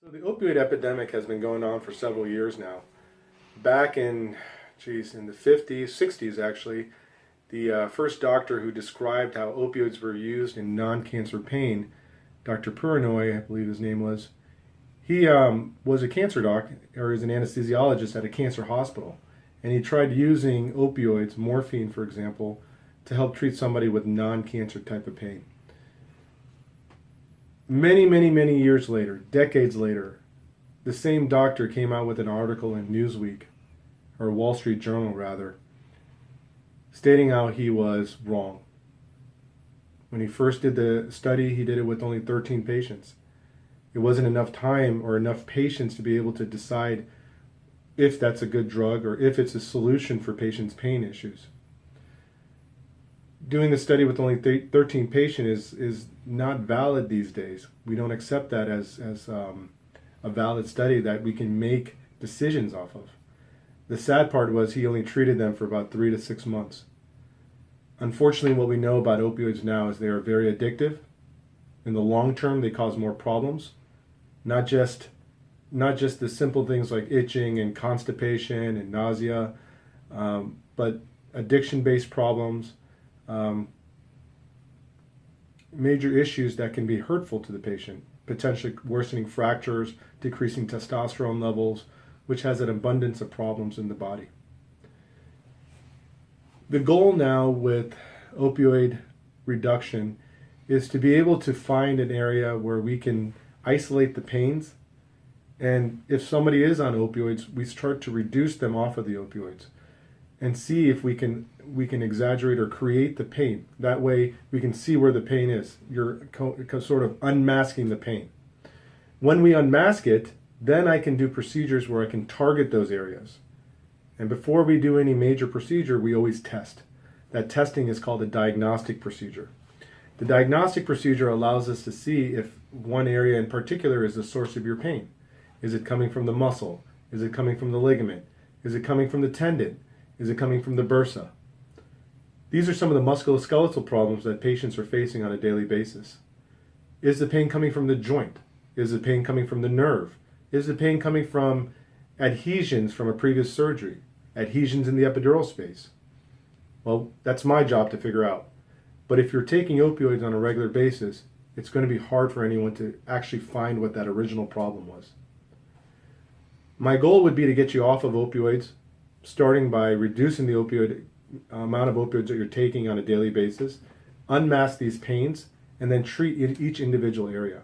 So the opioid epidemic has been going on for several years now. Back in, in the 50s, 60s actually, the first doctor who described how opioids were used in non-cancer pain, Dr. Purinoy, I believe his name was, he was a cancer doc, or he was an anesthesiologist at a cancer hospital. And he tried using opioids, morphine for example, to help treat somebody with non-cancer type of pain. Many years later, decades later, the same doctor came out with an article in Newsweek, or Wall Street Journal rather, stating how he was wrong. When he first did the study, he did it with only 13 patients. It wasn't enough time or enough patients to be able to decide if that's a good drug or if it's a solution for patients' pain issues. Doing the study with only 13 patients is not valid these days. We don't accept that as a valid study that we can make decisions off of. The sad part was he only treated them for about 3 to 6 months. Unfortunately, what we know about opioids now is they are very addictive. In the long term, they cause more problems. Not just the simple things like itching and constipation and nausea, but addiction-based problems, major issues that can be hurtful to the patient, potentially worsening fractures, decreasing testosterone levels, which has an abundance of problems in the body. The goal now with opioid reduction is to be able to find an area where we can isolate the pains, and if somebody is on opioids, we start to reduce them off of the opioids and see if we can exaggerate or create the pain. That way we can see where the pain is. You're sort of unmasking the pain. When we unmask it, then I can do procedures where I can target those areas. And before we do any major procedure, we always test. That testing is called a diagnostic procedure. The diagnostic procedure allows us to see if one area in particular is the source of your pain. Is it coming from the muscle? Is it coming from the ligament? Is it coming from the tendon? Is it coming from the bursa? These are some of the musculoskeletal problems that patients are facing on a daily basis. Is the pain coming from the joint? Is the pain coming from the nerve? Is the pain coming from adhesions from a previous surgery? Adhesions in the epidural space? Well, that's my job to figure out. But if you're taking opioids on a regular basis, it's going to be hard for anyone to actually find what that original problem was. My goal would be to get you off of opioids, starting by reducing the amount of opioids that you're taking on a daily basis, unmask these pains, and then treat each individual area.